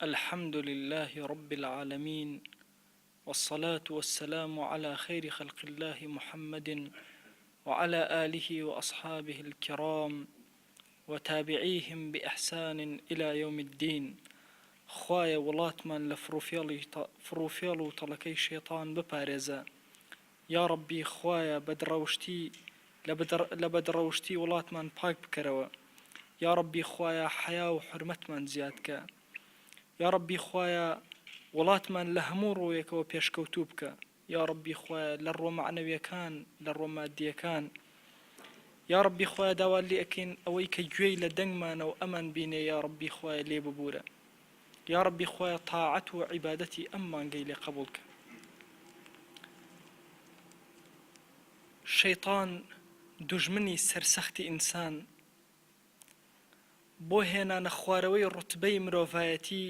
الحمد لله رب العالمين، والصلاة والسلام على خير خلق الله محمد وعلى آله وأصحابه الكرام وتابعيهم بإحسان إلى يوم الدين. خوايا وڵاتمان لە فڕوفێڵ و تەڵەکەی شێطان بپارێزە. یا ربی خوايا لە بەدڕەوشتی وڵاتمان پاک بکەرەوە. یا ربی خوايا حیا و حرمەتمان زیادکە. یا ربی خوايا وڵاتمان لە هەموو ڕۆیەکەوە پێشکەوتوو بکە. یا ربی خوايا لە ڕۆ معنەویەکان لە ڕۆ مادیەکان. یا ربی خوايا داوا لێ ئەکەین ئەوەی کە گوێی لە دەنگمانە و ئەمان بینێ. یا ربی خوايا لێ ببوورە. یا ربی خوايا طاعەت و عیبادەتی ئەم مانگەی لێ قبوڵ کە. شەیطان دوژمنی سەرسەختی ئینسان بۆ هێنانە خوارەوەی ڕوتبەی مرۆڤایەتی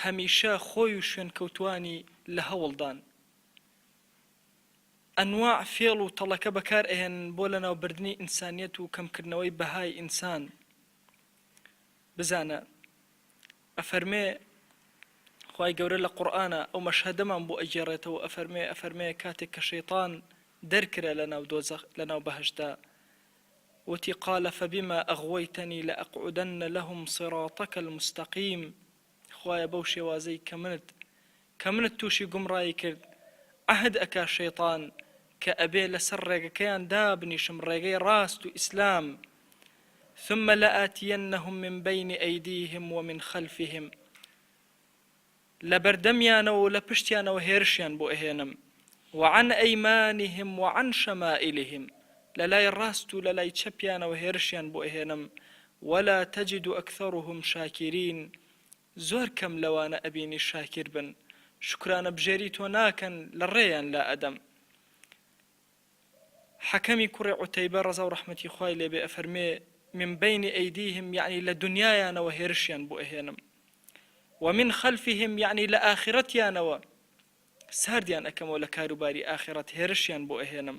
هەمیشە خۆی و شوێن کەوتوانی لە هەوڵدان. ئەنواع فێڵ و تەڵەکە بەکار ئەهێن بۆ لەناوبردنی ئینسانیەت و کەمکردنەوەی بەهای ئینسان. بزانە ئەفەرمێ خوای گەورە لە قورئانە ئەو مەشهەدەمان بۆ ئەگێڕێتەوە ئەفەرمێ کاتێک کە شەیطان دەرکرا لەناو دۆزەخ لەناو بەهەشتا وتی قال فبما أغويتني لأقعدن لهم صراطك المستقيم. خوایە بەو شێوازەی کە منت تووشی گومڕایی کرد عهد ئەکا شەیطان کە ئەبێ لەسەر ڕێگەکەیان دابنیشم ڕێگەی ڕاست و ئیسلام. ثم لآتينهم من بين أيديهم ومن خلفهم. لبردميانەوە و لە پشتیانەوە هێرشیان بۆ ئەهێنم. وعن أيمانهم وعن شمائلهم. لەلای ڕاست و لەلای چەپیانەوە هێرشیان بۆ ئەهێنم. ولا تجد أكثرهم شاكرين. زۆر کەم لەوانە ئەبینی شاکر بن شکرانە بژێری تۆ ناکەن لە ڕێیان لا ئەدەم. حەکەمی کوڕی عوتەیبە ڕەزا و ڕەحمەتی خوای لێبێ ئەفەرمێ من بين أيديهم يعني لە دنیایانەوە هێرشیان بۆ ئەهێنم. ومن خلفهم يعني لە ئاخرەتیانەوە ساردیان ئەکەمەوە لە کاروباری ئاخرەت هێرشیان بۆ ئەهێنم.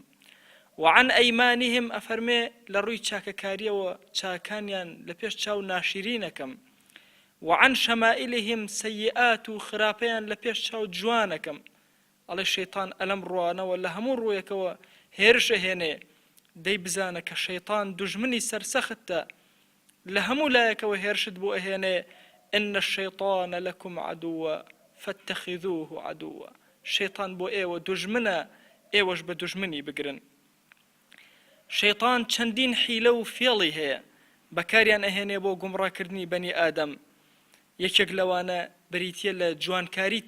وعن أيمانهم ئەفەرمێ لە ڕووی چاکەکاریەوە چاکانیان لە پێش چاو ناشرینەکەم. وعن شمائلهم سيئات و خراپەیان لە پێش چاو جوانەکەم. ئەڵێ شەیطان ئەلەم ڕوانەوە لە هەموو ڕوویەکەوە هێرش ئەهێنێ. دەی بزانە کە شەیطان دوژمنی سەرسەختە لە هەموو لایەکەوە هێرشت بۆ ئەهێنێ. إن الشيطان لكم عدو فاتخذوه عدوا. شەیطان بۆ ئێوە دوژمنە ئێوەش بە دوژمنی بگرن. شەیطان چەندین حیلە و فێڵی هەیە بەکاریان ئەهێنێ بۆ گومڕاکردنی بەنی ئادەم. یەکێک لەوانە بریتیە لە جوانکاری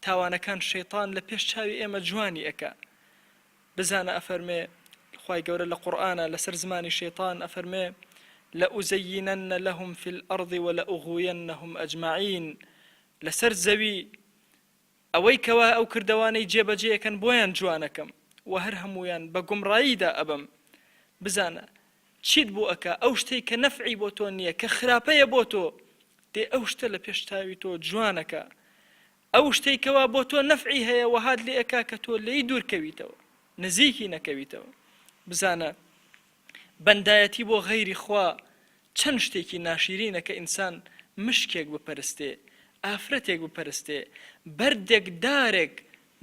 تاوانەکان شەیطان لە پێش چاوی ئێمە جوانی ئەکا. بزانە ئەفەرمێ خوای گەورە لە قورئانە لەسەر زمانی شەیطان ئەفەرمێ لأزينن لهم في الأرض ولأغوينهم أجمعين. لسر زوي ئەوەی کەوا ئەو کردەوانەی جێبەجێەکەن بۆیان جوانەکەم و هەر هەمویان بە گومڕاییدا ئەبم. بزانە چیت بۆ ئەکا ئەو شتەی کە نەفعی بۆ تۆ نییە کە خراپەیە بۆ تۆ دێ ئەو شتە لە پێشتاوی تۆ جوانەکە. ئەو شتەی کەوا بۆ تۆ نەفعی هەیە و هات لێ ئەکا کە تۆ لێی دوورکەویتەوە نزیکی نەکەویتەوە. بزانە بەندایەتی بۆ غەیری خوا چەند شتێکی ناشیرینە کە ئینسان مشکێک بپەرستێ ئافرەتێک بپەرستێ بەردێک دارێک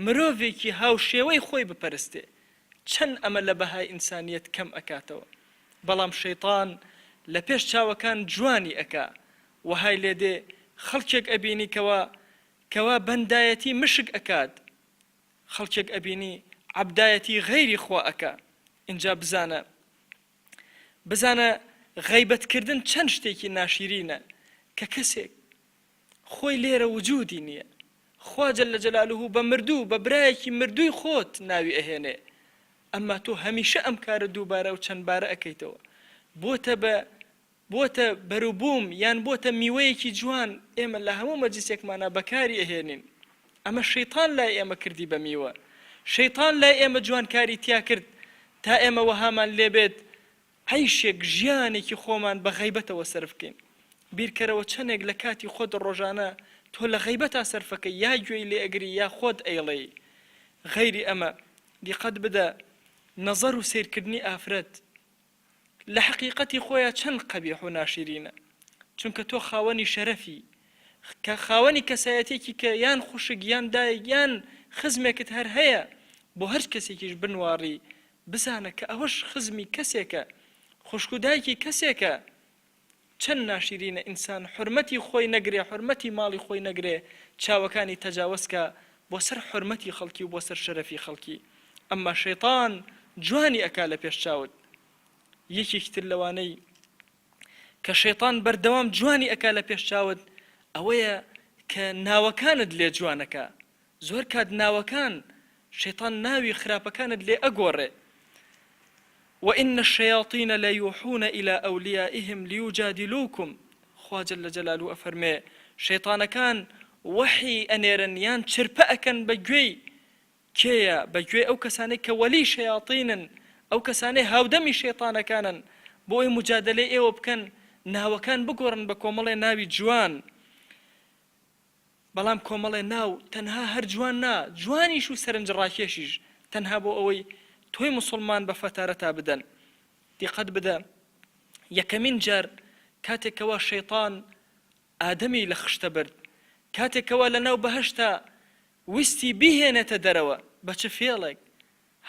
مرۆڤێکی هاوشێوەی خۆی بپەرستێ چەند ئەمە لە بەهای ئینسانیەت کەم ئەکاتەوە. بەڵام شەیطان لە پێش چاوەکان جوانی ئەکا وهای لێدێ خەڵکێک ئەبینی کەوا بەندایەتی مشک ئەکات خەڵکێک ئەبینی عەبدایەتی غەیری خوا ئەکا. اینجا بزانە غەیبەتکردن چەند شتێکی ناشیرینە کە کەسێک خۆی لێرە وجودی نییە خوا جەلە جەلالوهو بە مردوو بە برایەکی مردووی خۆت ناوی ئەهێنێ ئەمما تۆ هەمیشە ئەم کارە دووبارە و چەند بارە ئەەکەیتەوە بۆتە بەروبووم یان بۆتە میوەیەکی جوان ئێمە لە هەموو مەجلیسێکمانە بەکاری ئەهێنین. ئەمە شەیطان لای ئێمە کردی بە میوە. شەیطان لای ئێمە جوانکاری تیا کرد تا ئێمە وەهامان لێبێت عیشێک ژیانێکی خۆمان بە غەیبەتەوە سەرفکەین. بیرکەرەوە چەندێک لە کاتی خۆت ڕۆژانە تۆ لە غەیبەتا سەرفەکەی یا گوێی لێ ئەگری یا خۆت ئەیڵێ. غەیری ئەمە دیقەت بدە نەزەر و سیرکردنی ئافرەت لە حەقیقەتی خۆیان چەند قەبیح و ناشیرینە. چونکە تۆ خاوەنی شەرەفی، کە خاوەنی کەسایەتێکی کە یان خوشک یان دایک یان خزمێکت هەر هەیە، بۆ هەر کەسێکیش بنواڕی بزانە کە ئەوەش خزمی کەسێکە، خوشک و دایکی کەسێکە. چەند ناشیرینە ئینسان حرمەتی خۆی نەگرێ، حرمەتی ماڵی خۆی نەگرێ، چاوەکانی تەجاوزکە بۆ سەر حرمەتی خەڵکی و بۆ سەر شەرەفی خەڵکی. ئەمما شەیطان جوانی ئەکا لە پێش چاوت. یەکێکتر لەوانەی کە شەیطان بەردەوام جوانی ئەکا لە پێش چاوت ئەوەیە کە ناوەکانت لێ جوانەکە. زۆر کات ناوەکان شەیطان ناوی خراپەکانت لێ ئەگۆڕێ. وإن الشياطين لا يوحون إلى أوليائهم ليجادلوكم. خوا جل جلاله أفرمي شيطان كان وحي أنيرن يان چرپأكن بجوي كيا بجوي أو كساني كولي شياطين أو كساني هاودمي شيطان كانن بوي مجادلة إيو بكن ناو كان بقورن بكومالي ناوي جوان بلام كومالي ناو تنها هر جوان نا جواني شو سرنج راكيشيج تنها بو أوي توي مسلمان بفتارتا بدن دي قد بدا يكمين جار كاتكوا الشيطان آدمي لخشتبرد كاتكوا لناو بهشتا وستي بيه نتدروا بچ فيلك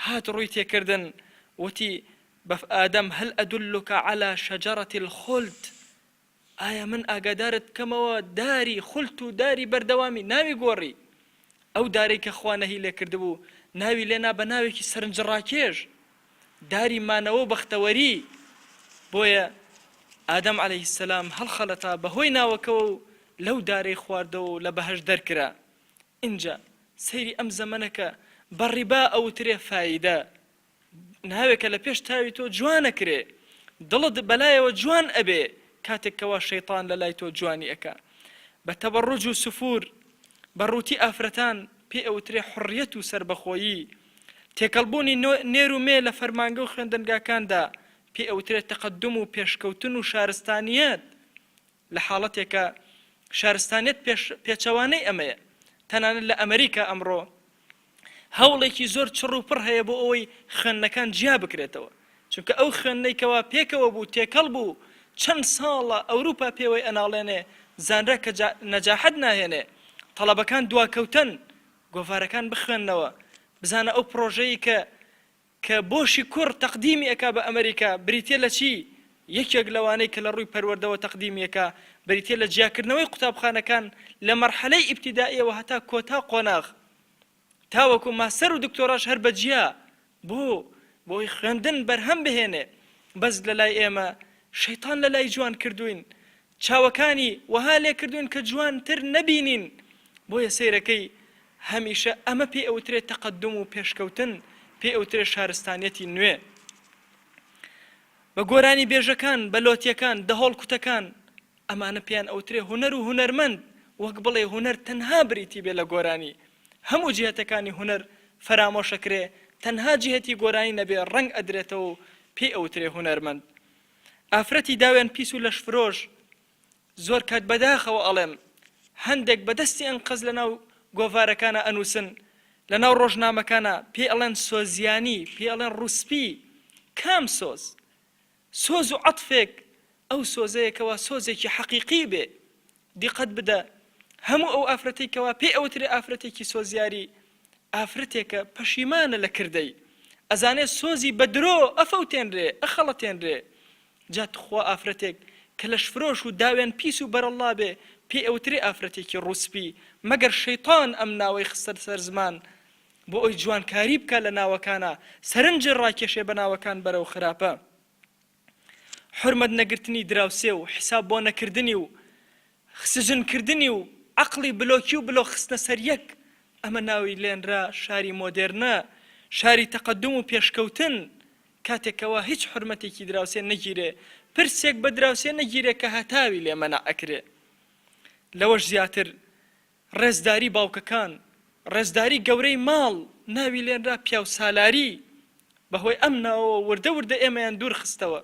هات رويتي كردن وتي بف آدم هل أدلك على شجرة الخلد آية من أقدارت كما داري خلت داري بردوامي ناوي قوري أو داري كخوانه لكردبو ناوي لنا بناوي كي سرنج راكيج داري ما نوو بختوري بويا آدم عليه السلام هل خلطا بهوي ناوكو لو داري خواردو لبهج دركرا إنجا سيري أم زمنك بالربا أو تري فايدة ناويك لبيش تاوي تو جوانا كري دلد بلايا وجوان أبي كاتك كوا الشيطان للاي تو جواني أكا بتبرج سفور بروتي أفرتان بي أو تري حريتو سربخويي تێکەڵبوونی نێر و مێ لە فەرمانگە و خوێندنگاکاندا پێ ئەوترێت تەقەدم و پێشکەوتن و شارستانیەت لە حاڵەتێکە شارستانیەت پێچەوانەی ئەمەیە. تەنانەت لە ئەمریکا ئەمڕۆ هەوڵێکی زۆر چڕ و پڕ هەیە بۆ ئەوەی خوێندنەکان جیا بکرێتەوە، چونکە ئەو خوێندنەیکەوە پێکەوە بوو تێکەڵ بوو چەند ساڵە ئەوروپا پێوەی ئەناڵێنێ زانرا کە نەجاحەت ناهێنێ تەڵەبەکان دواکەوتن گۆڤارەکان بخوێننەوە بزانە ئەو پرۆژەی کە بۆشی کوڕ تەقدیمی ئەکا بە ئەمریکا بریتێ لە چی؟ یەکێک لەوانەی کە لە ڕووی پەروەردەوە تەقدیمیەکە بریتێ لە جیاکردنەوەی قوتابخانەکان لە مەرحەلەی ئیبتیدائیەوە هەتا کۆتا قۆناغ تاوەکو ماستەر و دکتۆراش هەر بەجیا بۆی خوێندن بەرهەم بهێنێ. بەس لە لای ئێمە شەیطان لە لای جوان کردوین، چاوەکانی وەها لێ کردوین کە جوانتر نەبینین. بۆیە سەیرەکەی هەمیشە ئەمە پێ ئەوترێت تەقەدم و پێشکەوتن، پێ ئەوترێت شارستانیەتی نوێ. بە گۆرانی بێژەکان بە لۆتیەکان دەهۆڵ کوتەکان ئەمانە پێیان ئەوترێ هونەر و هونەرمەند، وەک بڵێ هونەر تەنها بریتی بێ لە گۆرانی هەموو جیهەتەکانی هونەر فەرامۆشەکرێ، تەنها جیهەتی گۆرانی نەبێ ڕەنگ ئەدرێتەوە و پێ ئەوترێ هونەرمەند. ئافرەتی داوێن پیس و لەش فرۆش زۆر کات بەداخەوە ئەڵێم هەندێک بەدەستی ئەنقەز لەناو گۆڤارەکانە ئەنووسن لەناو ڕۆژنامەکانە پێ ئەڵێن سۆزیانی، پێ ئەڵێن ڕوسپی. کام سۆز؟ سۆز و عەتفێک ئەو سۆزەیەکەوە سۆزێکی حەقیقی بێ. دیقەت بدە هەموو ئەو ئافرەتێکەوە پێ ئەوترێ ئافرەتێکی سۆزیاری ئافرەتێکە پەشیمانە لە کردەی، ئەزانێت سۆزی بە درۆ ئەفەوتێنرێ ئەخەڵەتێنرێ. جات خوا ئافرەتێک کە لەش فرۆش و داوێن پیس و بەرەڵا بێ پێ ئەوترێ ئافرەتێکی ڕوسپی، مەگەر شەیطان ئەم ناوەی خستە سەر زمان بۆ ئەوی جوانکاری بکە لە ناوەکانە، سەرنجی ڕاکێشێ بە ناوەکان بەرەو خراپە. حورمەت نەگرتنی دراوسێ و حساب بۆ نەکردنی و سجنکردنی و عەقڵی بلۆکی و بلۆ خستنە سەر یەک، ئەمە ناوی لێنرا شاری مۆدێرنە، شاری تەقەدم و پێشکەوتن، کاتێکەوە هیچ حورمەتێکی دراوسێ نەگیرێ، پرسێک بە دراوسێ نەگیرێ کە هەتاوی لێ مەنع ئەکرێ. لەوەش زیاتر ڕێزداری باوکەکان، ڕێزداری گەورەی ماڵ ناوی لێنرا پیاو سالاری، بەهۆی ئەم ناوەوە وردە وردە ئێمەیان دوور خستەوە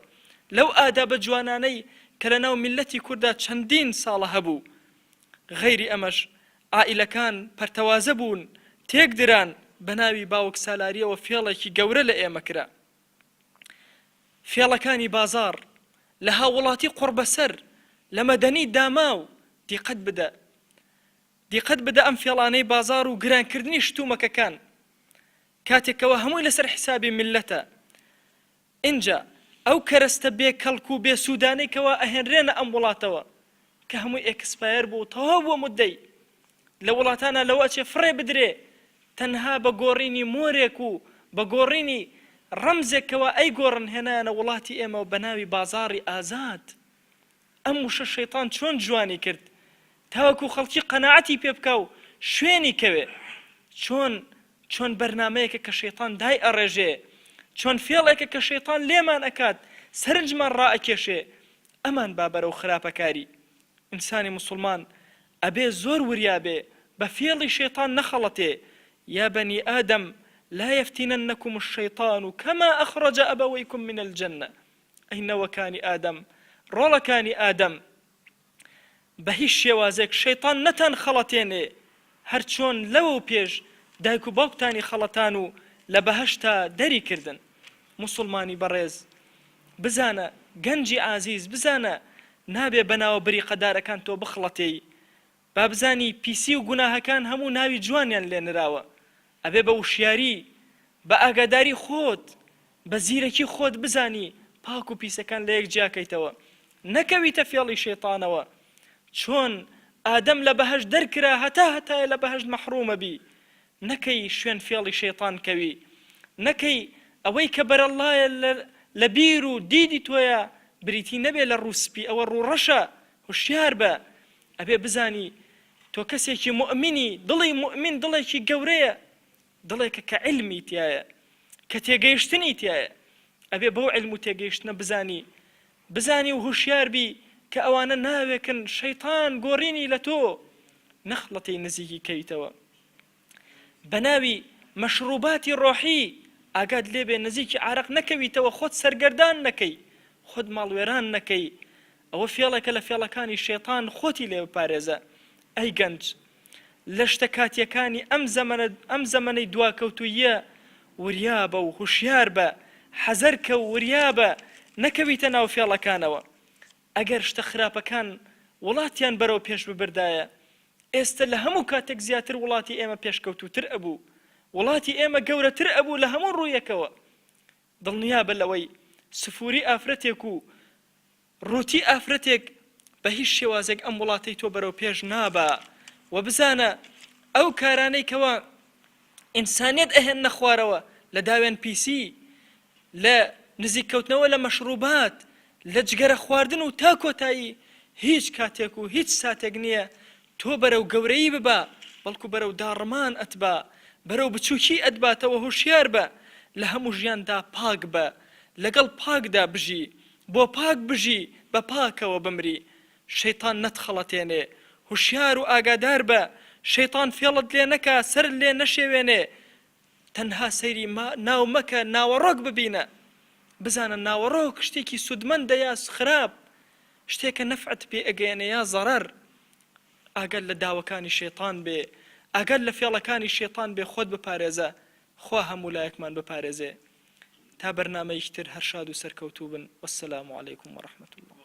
لەو ئادابە جوانانەی کە لە ناو میلەتی کووردا چەندین ساڵە هەبوو. غەیری ئەمەش عائیلەکان پەرتەوازە بوون، تێک دران بە ناوی باوک سالاریەوە فێڵێکی گەورە لە ئێمە کرا. فێڵەکانی بازار لە هاوڵاتی قوڕبەسەر لە مەدەنی داما و دیقەت بدە ئەم فێڵانەی بازار و گرانکردنی شتومەکەکان کاتێکەوە هەمووی لەسەر حسابی ملەتە. اینجا ئەو کەرەستە بێ کەڵک و بێ سوودانەی ئەهێنرێنە ئەم وڵاتەوە کە هەمووی ئێکسپایر بوو تەواو بۆ مدەی لە وڵاتانە لەوە چێ فڕێ بدرێ تەنها بە گۆڕینی مۆرێک و بە گۆڕینی ڕەمزێکەوە ئەی گۆڕن هێنانە وڵاتی ئێمە بە ناوی بازاڕی ئازاد. ئەم وشە شەیطان چۆن جوانی کرد تاوەکو خەڵکی قەناعەتی پێ بکە و شوێنی کەوێ، چۆن بەرنامەیەکە کە شەیطان دای ئەڕێژێ، چۆن فێڵێکە کە شەیطان لێمان ئەکات سەرنجمان ڕائەکێشێ. ئەمان با بەرەو خراپەکاری. ئینسانی مسلمان ئەبێ زۆر وریابێ بە فێڵی شەیطان نەخەڵەتێ. یا بەنی ئادەم لا يفتننكم الشيطان كما أخرج أبويكم من الجنة. ئەینەوەکانی ئادەم ڕۆڵەکانی ئادەم بە هیچ شێوازێک شەیطان نەتان خەڵەتێنێ هەر چۆن لەوە و پێش دایک و باوکتانی خەڵەتان و لە بەهەشتا دەری کردن. مسلمانی بەڕێز بزانە گەنجی ئازیز بزانە نابێ بەناوە بریقەدارەکان تۆ بخڵەتێی. با بزانی پیسی و گوناهەکان هەموو ناوی جوانیان لێنراوە. ئەبێ بە وشیاری بە ئاگاداری خۆت بە زیرەکی خۆت بزانی پاک و پیسەکان لە یەک جیاکەیتەوە نەکەویتە فێڵی شەیطانەوە. چۆن ئادەم لە بەهەشت دەرکرا هەتایە لە بەهەشت مەحرومە بی نەکەی شوێن فێڵی شەیطان کەوی، نەکەی ئەوەی کە بەرەڵایە لە بیر و دیدی تۆیە بریتی نەبێ لە ڕووسپی ئەوە ڕووڕەشە. هوشیار بە ئەبێ بزانی تۆ کەسێکی مؤمنی دڵی مؤمن دڵێکی گەورەیە، دڵێکە کە علمی تایە کە تێگەیشتنی تایە. ئەبێ بەو علم و تێگەیشتنە بزانی و هوشیار بی کە ئەوانە ناوێکن شەیطان گۆڕینی لە تۆ نەخڵەتی نزیکی کەیتەوە. بە ناوی مەشروباتی ڕۆحی ئاگاد لێبێ نزیکی عارق نەکەویتەوە، خۆت سەرگەردان نەکەی، خۆت ماڵوێران نەکەی. ئەوە فێڵێکە لە فێڵەکانی شەیطان خۆتی لێ بپارێزە. ئەی گەنج لە شتە کاتیەکانی ئەم زەمەنەی دواکەوتویە وریابە و هوشیار بە، حەزەرکە و وریابە نەکەویتە ناو فێڵەکانەوە. ئەگەر شتە خراپەکان وڵاتیان بەرەو پێش ببردایە ئێستا لە هەموو کاتێک زیاتر وڵاتی ئێمە پێشکەوتوتر ئەبوو، وڵاتی ئێمە گەورەتر ئەبوو لە هەموو ڕوویەکەوە. دڵنیابە لەوەی سفوری ئافرەتێک و ڕووتی ئافرەتێک بە هیچ شێوازێک ئەم وڵاتەی تۆ بەرەو پێش نابە. و بزانە ئەو کارانەی کەوە ئینسانیت ئەهێنە خوارەوە لە داوێن پیسی، لە نزیککەوتنەوە لە مەشروبات، لە جگەرە خواردن و تا کۆتایی هیچ کاتێک و هیچ ساتێک نییە تۆ بەرەو گەورەی ببە، بەڵکو بەرەو داڕمان ئەتبا، بەرەو بچووکی ئەتباتەوە. هوشیار بە لە هەموو ژیاندا پاک بە، لەگەڵ پاکدا بژی، بۆ پاک بژی بە پاکەوە بمری. شەیطان نەتخەڵەتێنێ. هوشیار و ئاگادار بە شەیطان فێڵت لێ نەکا، سەر لێ نەشێوێنێ. تەنها سەیری ناو مەکە، ناوەڕۆک ببینە. بزانە ناوەڕۆک شتێکی سودمەندە یا خراپ، شتێکە نەفعت پێ ئەگەیەنێ یا زەرەر. ئاگەر لە داوەکانی شەیطان بێ، ئاگەر لە فێڵەکانی شەیطان بێ، خۆت بپارێزە، خوا هەموو لایەکمان بپارێزێ. تا بەرنامەیەکتر هەر شاد و سەرکەوتوو بن. وەسسەلامو عەلەیکوم وەڕەحمەتوڵڵاه.